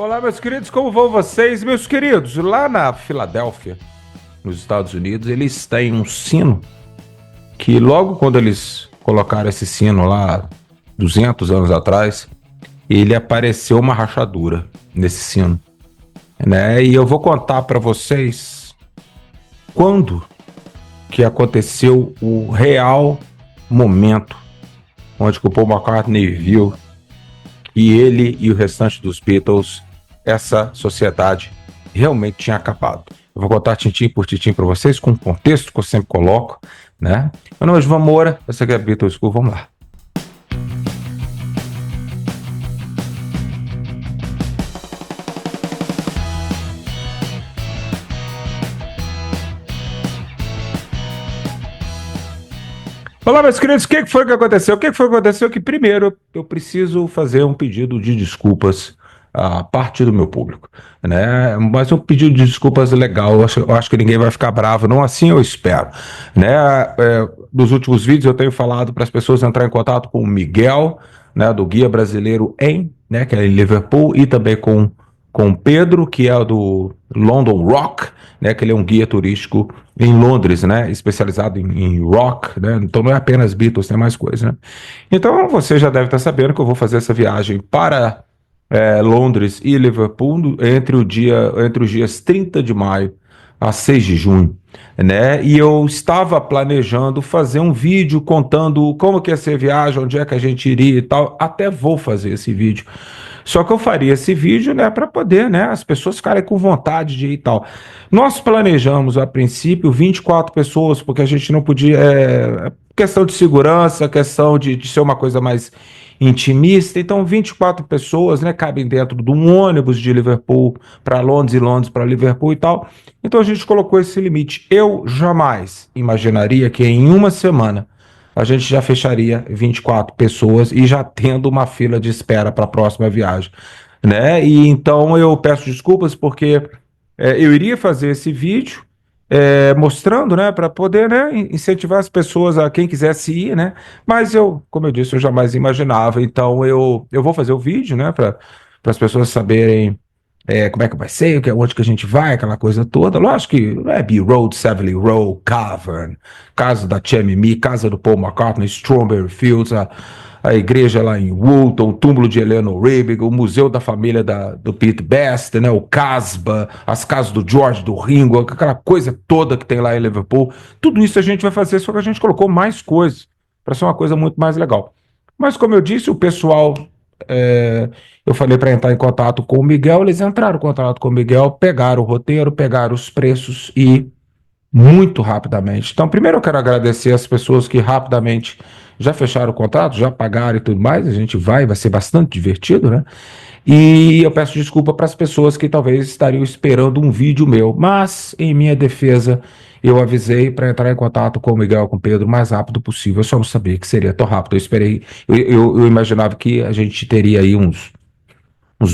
Olá, meus queridos, como vão vocês? Meus queridos, lá na Filadélfia, nos Estados Unidos, eles têm um sino que logo quando eles colocaram esse sino lá, 200 anos atrás, ele apareceu uma rachadura nesse sino, né? E eu vou contar para vocês quando que aconteceu o real momento onde que o Paul McCartney viu que ele e o restante dos Beatles, essa sociedade realmente tinha acabado. Eu vou contar tintim por tintim para vocês, com o contexto que eu sempre coloco, né? Meu nome é João Moura, essa aqui é a Beatles School, vamos lá. Olá, meus queridos, o que foi que aconteceu? O que foi que aconteceu? Que primeiro eu preciso fazer um pedido de desculpas a parte do meu público, né? Mas um pedido de desculpas legal, eu acho que ninguém vai ficar bravo, não assim eu espero, né? Nos últimos vídeos eu tenho falado para as pessoas entrar em contato com o Miguel, né, do Guia Brasileiro né, que é em Liverpool, e também com o Pedro, que é do London Rock, né, que ele é um guia turístico em Londres, né, especializado em rock, né, então não é apenas Beatles, tem mais coisa, né. Então você já deve estar sabendo que eu vou fazer essa viagem para Londres e Liverpool entre os dias 30 de maio a 6 de junho, né, e eu estava planejando fazer um vídeo contando como que ia ser a viagem, onde é que a gente iria e tal, até vou fazer esse vídeo. Só que eu faria esse vídeo, né, para poder, né, as pessoas ficarem com vontade de ir e tal. Nós planejamos, a princípio, 24 pessoas, porque a gente não podia. Questão de segurança, questão de ser uma coisa mais intimista. Então, 24 pessoas, né, cabem dentro de um ônibus de Liverpool para Londres e Londres para Liverpool e tal. Então, a gente colocou esse limite. Eu jamais imaginaria que em uma semana a gente já fecharia 24 pessoas e já tendo uma fila de espera para a próxima viagem, né? E então eu peço desculpas porque eu iria fazer esse vídeo mostrando, né, para poder, né, incentivar as pessoas a quem quisesse ir, né? Mas eu, como eu disse, eu jamais imaginava. Então eu vou fazer o vídeo, né, para as pessoas saberem como é que vai ser, onde que a gente vai, aquela coisa toda. Lógico que Abbey Road, Savile Row, Cavern, casa da Tia Mimi, casa do Paul McCartney, Strawberry Fields, a igreja lá em Woolton, o túmulo de Eleanor Rigby, o museu da família do Pete Best, né, o Casbah, as casas do George, do Ringo, aquela coisa toda que tem lá em Liverpool. Tudo isso a gente vai fazer, só que a gente colocou mais coisas para ser uma coisa muito mais legal. Mas como eu disse, o pessoal eu falei para entrar em contato com o Miguel, eles entraram em contato com o Miguel, pegaram o roteiro, pegaram os preços e muito rapidamente. Então, primeiro eu quero agradecer as pessoas que rapidamente já fecharam o contrato, já pagaram e tudo mais. A gente vai ser bastante divertido, né? E eu peço desculpa para as pessoas que talvez estariam esperando um vídeo meu, mas em minha defesa eu avisei para entrar em contato com o Miguel, com o Pedro, o mais rápido possível. Eu só não sabia que seria tão rápido. Eu esperei, eu imaginava que a gente teria aí uns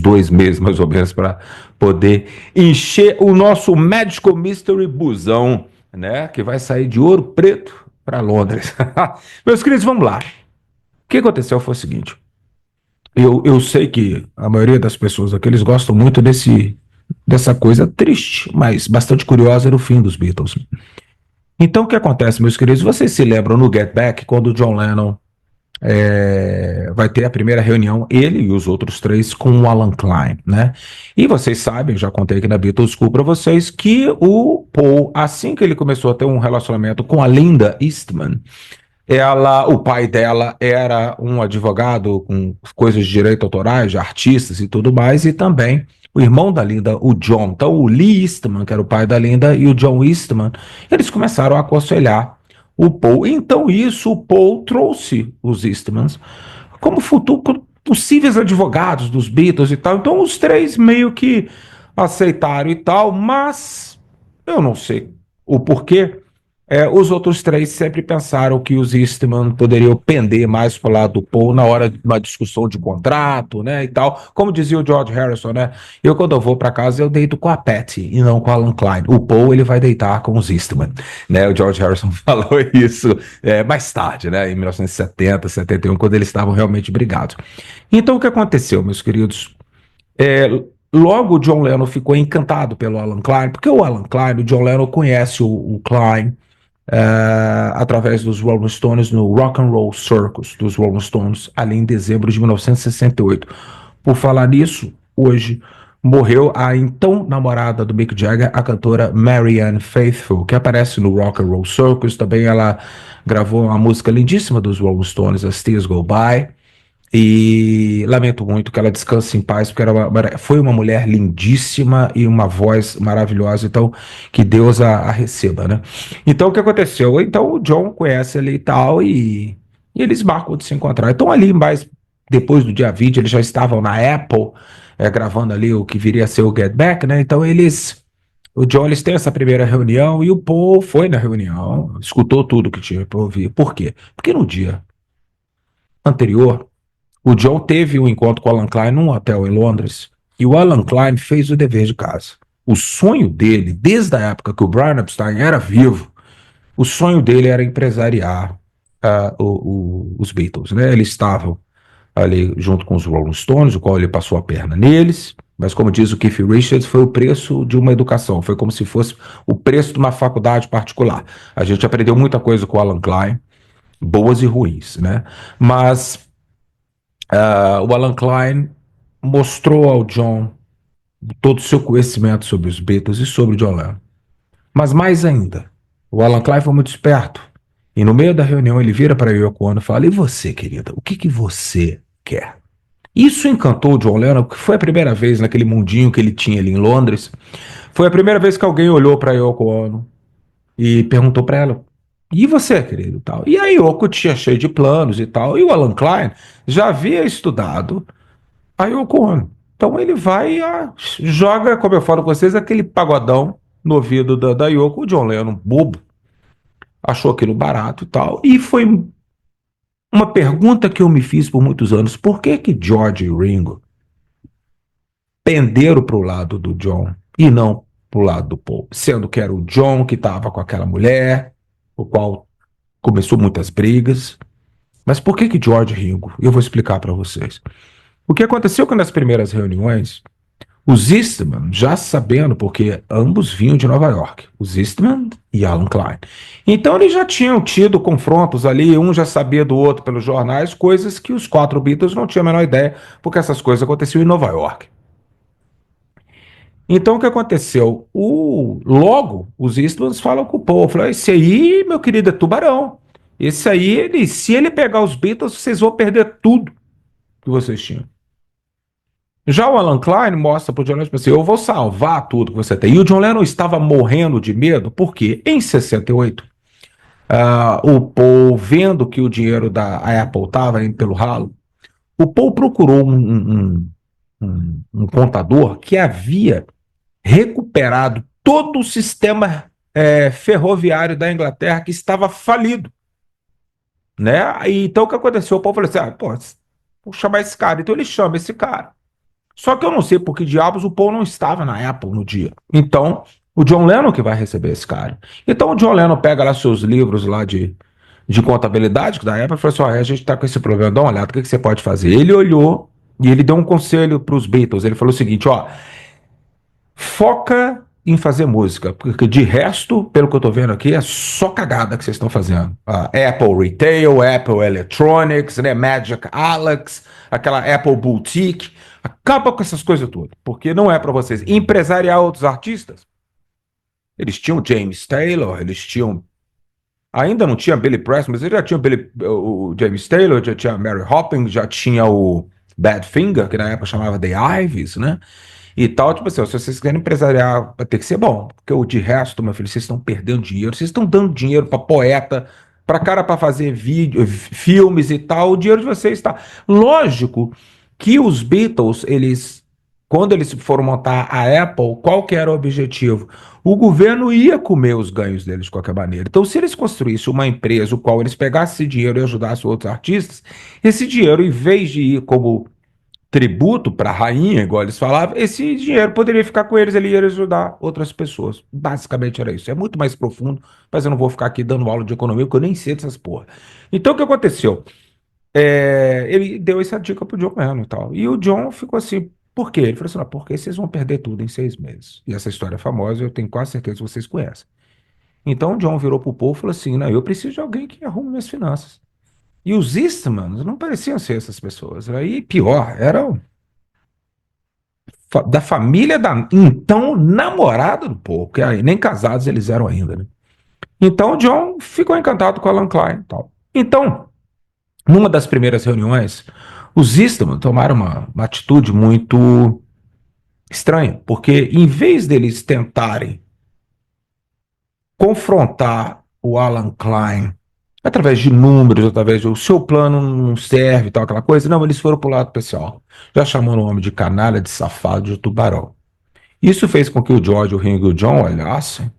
2 meses mais ou menos para poder encher o nosso Magical Mystery busão, né? Que vai sair de Ouro Preto para Londres. Meus queridos, vamos lá. O que aconteceu foi o seguinte. Eu sei que a maioria das pessoas aqui, eles gostam muito dessa coisa triste, mas bastante curiosa no fim dos Beatles. Então, o que acontece, meus queridos? Vocês se lembram no Get Back, quando o John Lennon vai ter a primeira reunião, ele e os outros três, com o Alan Klein, né? E vocês sabem, já contei aqui na Beatles School para vocês, que o Paul, assim que ele começou a ter um relacionamento com a Linda Eastman, o pai dela era um advogado com coisas de direito autorais, de artistas e tudo mais, e também o irmão da Linda, o John. Então, o Lee Eastman, que era o pai da Linda, e o John Eastman, eles começaram a aconselhar o Paul. Então, o Paul trouxe os Eastmans como possíveis advogados dos Beatles e tal. Então, os três meio que aceitaram e tal, mas eu não sei o porquê. Os outros três sempre pensaram que os Eastman poderiam pender mais para o lado do Paul na hora de uma discussão de contrato, né, e tal. Como dizia o George Harrison, né? Quando eu vou para casa, eu deito com a Patty e não com a Alan Klein. O Paul, ele vai deitar com os Eastman, né? O George Harrison falou isso mais tarde, né? Em 1970, 71, quando eles estavam realmente brigados. Então, o que aconteceu, meus queridos? Logo, o John Lennon ficou encantado pelo Alan Klein, porque o Alan Klein, o John Lennon conhece o Klein através dos Rolling Stones no Rock and Roll Circus dos Rolling Stones, ali em dezembro de 1968. Por falar nisso, hoje morreu a então namorada do Mick Jagger, a cantora Marianne Faithfull, que aparece no Rock and Roll Circus. Também ela gravou uma música lindíssima dos Rolling Stones, As Tears Go By. E lamento muito que ela descanse em paz, porque foi uma mulher lindíssima e uma voz maravilhosa. Então, que Deus a receba, né? Então, o que aconteceu? Então, o John conhece ele e tal, e eles marcam de se encontrar. Então, ali mais depois do dia 20, eles já estavam na Apple, gravando ali o que viria a ser o Get Back, né? Então, o John, eles têm essa primeira reunião e o Paul foi na reunião, escutou tudo que tinha para ouvir. Por quê? Porque no dia anterior, o John teve um encontro com o Alan Klein num hotel em Londres e o Alan Klein fez o dever de casa. O sonho dele, desde a época que o Brian Epstein era vivo, o sonho dele era empresariar os Beatles, né? Eles estavam ali junto com os Rolling Stones, o qual ele passou a perna neles, mas como diz o Keith Richards, foi o preço de uma educação, foi como se fosse o preço de uma faculdade particular. A gente aprendeu muita coisa com o Alan Klein, boas e ruins, né? Mas o Alan Klein mostrou ao John todo o seu conhecimento sobre os Beatles e sobre o John Lennon. Mas mais ainda, o Alan Klein foi muito esperto. E no meio da reunião ele vira para a Yoko Ono e fala: "E você, querida, o que que você quer?" Isso encantou o John Lennon, porque foi a primeira vez naquele mundinho que ele tinha ali em Londres. Foi a primeira vez que alguém olhou para a Yoko Ono e perguntou para ela: "E você, querido?" E tal. E a Yoko tinha cheio de planos e tal. E o Alan Klein já havia estudado a Yoko Ono. Então ele vai e joga, como eu falo com vocês, aquele pagodão no ouvido da Yoko. O John Lennon, bobo, achou aquilo barato e tal. E foi uma pergunta que eu me fiz por muitos anos: por que que George e Ringo penderam para o lado do John e não para o lado do Paul? Sendo que era o John que estava com aquela mulher, o qual começou muitas brigas. Mas por que que George e Ringo? Eu vou explicar para vocês. O que aconteceu que nas primeiras reuniões, os Eastman, já sabendo, porque ambos vinham de Nova York, os Eastman e Alan Klein. Então eles já tinham tido confrontos ali, um já sabia do outro pelos jornais, coisas que os quatro Beatles não tinham a menor ideia, porque essas coisas aconteciam em Nova York. Então o que aconteceu? Logo, os Eastmans falam com o Paul, falam: "Esse aí, meu querido, é tubarão. Esse aí, se ele pegar os Beatles, vocês vão perder tudo que vocês tinham." Já o Alan Klein mostra para o John Lennon, tipo assim: "Eu vou salvar tudo que você tem." E o John Lennon estava morrendo de medo, porque em 68, o Paul, vendo que o dinheiro da Apple estava indo pelo ralo, o Paul procurou um contador que havia recuperado todo o sistema ferroviário da Inglaterra que estava falido, né? E, então o que aconteceu? O Paul falou assim: pô, vou chamar esse cara. Então ele chama esse cara. Só que eu não sei por que diabos o Paul não estava na Apple no dia. Então, o John Lennon que vai receber esse cara. Então, o John Lennon pega lá seus livros lá de contabilidade da Apple e falou assim: "Ó, a gente está com esse problema, dá uma olhada, o que que você pode fazer?" Ele olhou e ele deu um conselho para os Beatles. Ele falou o seguinte: "Ó, foca em fazer música, porque de resto, pelo que eu tô vendo aqui, é só cagada que vocês estão fazendo. Apple Retail, Apple Electronics, né, Magic Alex, aquela Apple Boutique, acaba com essas coisas todas, porque não é para vocês empresariar outros artistas." Eles tinham James Taylor, eles tinham, ainda não tinha Billy Preston, mas eles já tinham o James Taylor, já tinha Mary Hopping, já tinha o Badfinger, que na época chamava The Ives, né? E tal, tipo assim, ó, se vocês querem empresariar, vai ter que ser bom, porque o de resto, meu filho, vocês estão perdendo dinheiro, vocês estão dando dinheiro para poeta, para cara para fazer vídeo, filmes e tal, o dinheiro de vocês está. Lógico que os Beatles, quando eles foram montar a Apple, qual que era o objetivo? O governo ia comer os ganhos deles de qualquer maneira. Então, se eles construíssem uma empresa, o qual eles pegassem esse dinheiro e ajudassem outros artistas, esse dinheiro, em vez de ir como tributo para a rainha, igual eles falavam, esse dinheiro poderia ficar com eles, ele ia ajudar outras pessoas. Basicamente era isso. É muito mais profundo, mas eu não vou ficar aqui dando aula de economia, porque eu nem sei dessas porra. Então o que aconteceu? Ele deu essa dica pro John Lennon e tal. E o John ficou assim: Por quê? Ele falou assim, porque vocês vão perder tudo em 6 meses. E essa história é famosa, eu tenho quase certeza que vocês conhecem. Então o John virou pro povo e falou assim, não, eu preciso de alguém que arrume minhas finanças. E os Eastmans não pareciam ser essas pessoas. Aí pior, eram da família da então namorada do povo, que aí nem casados eles eram ainda, né? Então o John ficou encantado com Alan Klein e tal. Então, numa das primeiras reuniões, os Eastman tomaram uma atitude muito estranha, porque em vez deles tentarem confrontar o Alan Klein através de números, através do seu plano não serve, tal, aquela coisa, não, eles foram para o lado pessoal. Já chamou o homem de canalha, de safado, de tubarão. Isso fez com que o George, o Ringo e o John olhassem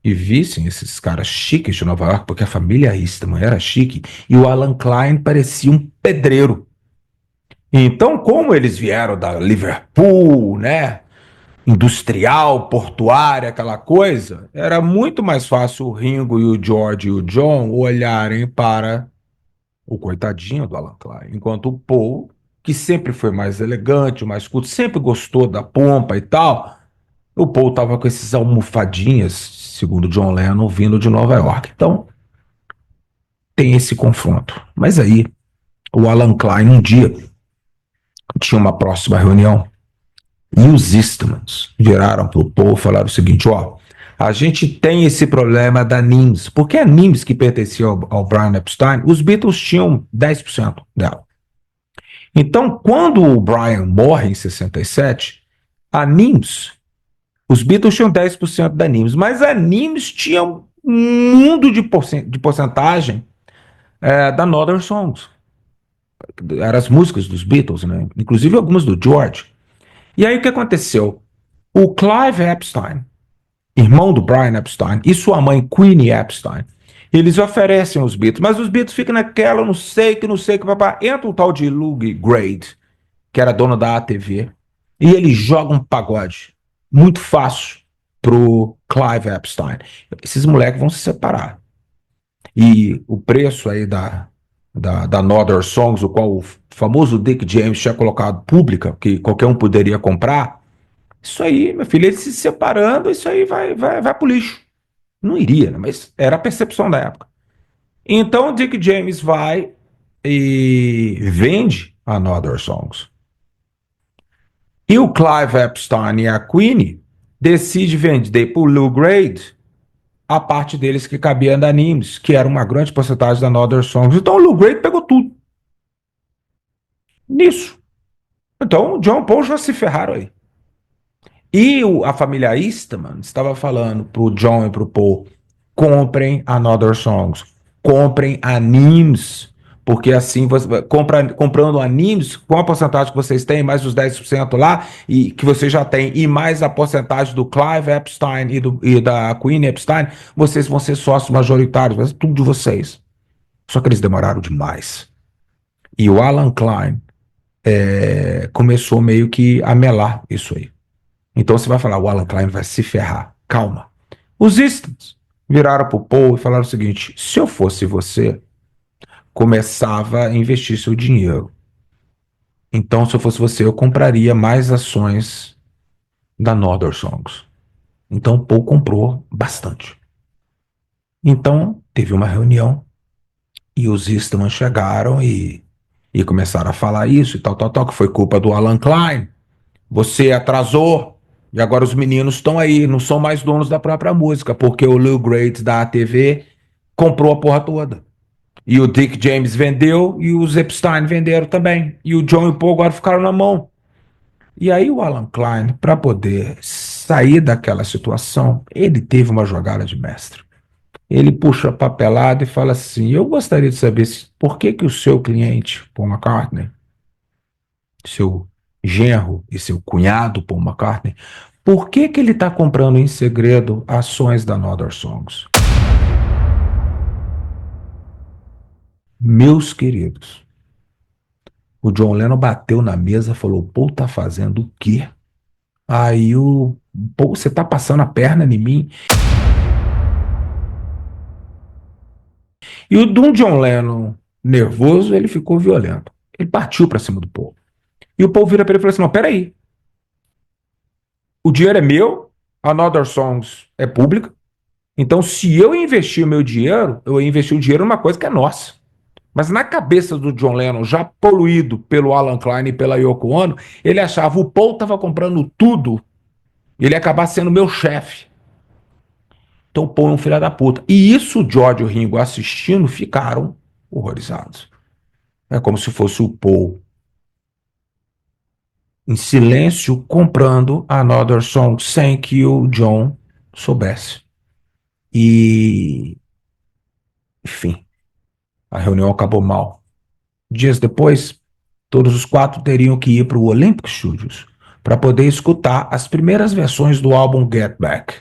e vissem esses caras chiques de Nova York, porque a família Eastman era chique, e o Alan Klein parecia um pedreiro. Então, como eles vieram da Liverpool, né, industrial, portuária, aquela coisa, era muito mais fácil o Ringo e o George e o John olharem para o coitadinho do Alan Klein, enquanto o Paul, que sempre foi mais elegante, mais culto, sempre gostou da pompa e tal, o Paul estava com esses almofadinhas, segundo John Lennon, vindo de Nova York. Então, tem esse confronto. Mas aí, o Alan Klein, um dia, tinha uma próxima reunião, e os Eastmans viraram para o Paul e falaram o seguinte, ó, a gente tem esse problema da NIMS, porque a NIMS que pertencia ao Brian Epstein, os Beatles tinham 10% dela. Então, quando o Brian morre em 67, a NIMS, os Beatles tinham 10% da NIMS, mas a NIMS tinha um mundo de porcentagem da Northern Songs. Eram as músicas dos Beatles, né? Inclusive algumas do George. E aí o que aconteceu? O Clive Epstein, irmão do Brian Epstein, e sua mãe Queenie Epstein, eles oferecem os Beatles, mas os Beatles ficam naquela, não sei que, papá. Entra o tal de Lou Grade, que era dono da ATV, e ele joga um pagode muito fácil pro Clive Epstein. Esses moleques vão se separar. E o preço aí da Northern Songs, o qual o famoso Dick James tinha colocado pública, que qualquer um poderia comprar, isso aí, meu filho, eles se separando, isso aí vai pro lixo. Não iria, né? Mas era a percepção da época. Então o Dick James vai e vende a Northern Songs. E o Clive Epstein e a Queenie decidem vender para o Lou Grade a parte deles que cabia da Nimes, que era uma grande porcentagem da Northern Songs. Então o Lou Grade pegou tudo nisso. Então o John Paul já se ferraram aí. E a família Eastman estava falando pro John e pro Paul, comprem a Another Songs, comprem animes, porque assim, comprando animes, com a porcentagem que vocês têm, mais os 10% lá, e que vocês já têm, e mais a porcentagem do Clive Epstein e da Queen Epstein, vocês vão ser sócios majoritários, mas é tudo de vocês. Só que eles demoraram demais. E o Alan Klein começou meio que a melar isso aí. Então você vai falar, o Alan Klein vai se ferrar. Calma. Os Eastons viraram pro Paul e falaram o seguinte, se eu fosse você, começava a investir seu dinheiro. Então, se eu fosse você, eu compraria mais ações da Northern Songs. Então, o Paul comprou bastante. Então, teve uma reunião e os Eastman chegaram e começaram a falar isso e tal, que foi culpa do Alan Klein. Você atrasou e agora os meninos estão aí, não são mais donos da própria música, porque o Lou Grade da ATV comprou a porra toda. E o Dick James vendeu e os Epstein venderam também. E o John e o Paul agora ficaram na mão. E aí o Alan Klein, para poder sair daquela situação, ele teve uma jogada de mestre. Ele puxa a papelada e fala assim, eu gostaria de saber por que o seu cliente, Paul McCartney, seu genro e seu cunhado, Paul McCartney, por que ele está comprando em segredo ações da Northern Songs? Meus queridos, o John Lennon bateu na mesa e falou, Paul tá fazendo o quê? Aí o Paul, você tá passando a perna em mim? E o John Lennon, nervoso, ele ficou violento. Ele partiu para cima do Paul. E o Paul vira para ele e falou assim, não, peraí. O dinheiro é meu, a Another Songs é pública. Então, se eu investir o meu dinheiro, eu investi o dinheiro numa coisa que é nossa. Mas na cabeça do John Lennon, já poluído pelo Alan Klein e pela Yoko Ono, ele achava o Paul estava comprando tudo, ele ia acabar sendo meu chefe. Então o Paul é um filho da puta. E isso o George e o Ringo assistindo ficaram horrorizados. É como se fosse o Paul em silêncio comprando Another Song sem que o John soubesse. E, enfim, a reunião acabou mal. Dias depois, todos os quatro teriam que ir para o Olympic Studios para poder escutar as primeiras versões do álbum Get Back.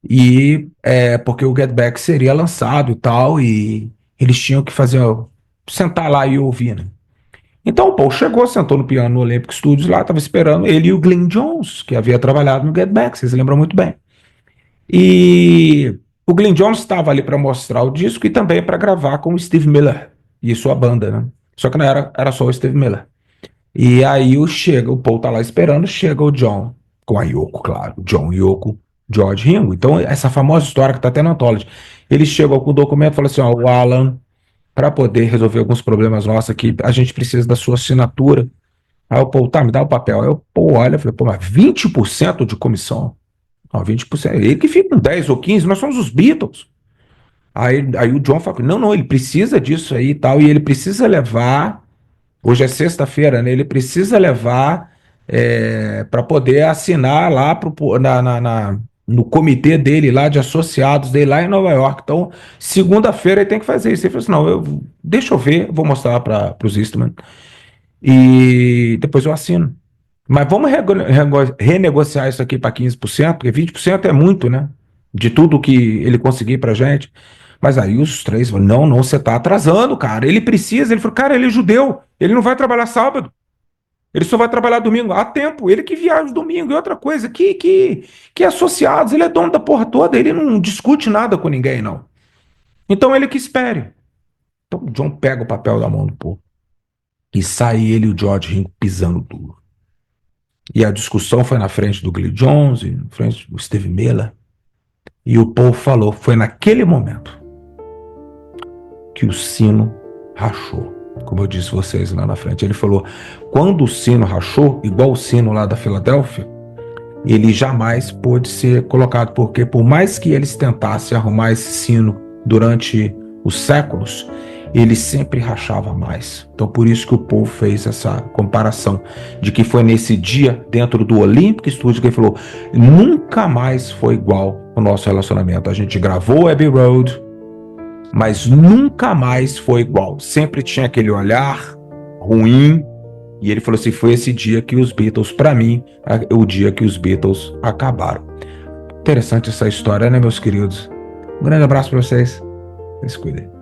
E porque o Get Back seria lançado e tal, e eles tinham que fazer, sentar lá e ouvir, né? Então o Paul chegou, sentou no piano no Olympic Studios lá, estava esperando ele e o Glenn Jones, que havia trabalhado no Get Back, vocês lembram muito bem. E o Glenn Jones estava ali para mostrar o disco e também para gravar com o Steve Miller e sua banda, né? Só que não era só o Steve Miller. E aí o Paul tá lá esperando, chega o John, com a Yoko, claro, John, Yoko, George, Ringo. Então, essa famosa história que tá até na Anthology. Ele chegou com o documento e falou assim: ó, o Alan, para poder resolver alguns problemas nossos aqui, a gente precisa da sua assinatura. Aí o Paul, tá, me dá o papel. Aí o Paul olha, eu falei, pô, mas 20% de comissão? Ó, 20%. Ele que fica com 10 ou 15, nós somos os Beatles. Aí o John fala, não, ele precisa disso aí e tal, e ele precisa levar. Hoje é sexta-feira, né? Ele precisa levar para poder assinar lá no comitê dele lá, de associados dele lá em Nova York. Então, segunda-feira ele tem que fazer isso. Ele falou assim: não, deixa eu ver, vou mostrar para os Eastman e depois eu assino. Mas vamos renegociar isso aqui para 15%, porque 20% é muito, né? De tudo que ele conseguir para gente. Mas aí os três falaram: não, não, você está atrasando, cara. Ele precisa. Ele falou: cara, ele é judeu. Ele não vai trabalhar sábado. Ele só vai trabalhar domingo. Há tempo. Ele que viaja domingo. E outra coisa, que associados. Ele é dono da porra toda. Ele não discute nada com ninguém, não. Então ele que espere. Então o John pega o papel da mão do povo. E sai ele e o George Ringo pisando duro. E a discussão foi na frente do Glenn Jones, e na frente do Steve Miller. E o Paul falou: foi naquele momento que o sino rachou. Como eu disse vocês lá na frente. Ele falou: quando o sino rachou, igual o sino lá da Filadélfia, ele jamais pôde ser colocado, porque por mais que eles tentassem arrumar esse sino durante os séculos, ele sempre rachava mais. Então por isso que o Paul fez essa comparação, de que foi nesse dia, dentro do Olympic Studio, que ele falou: nunca mais foi igual o nosso relacionamento. A gente gravou Abbey Road, mas nunca mais foi igual. Sempre tinha aquele olhar ruim. E ele falou assim: foi esse dia que os Beatles, para mim, o dia que os Beatles acabaram. Interessante essa história, né, meus queridos? Um grande abraço para vocês. Se cuidem.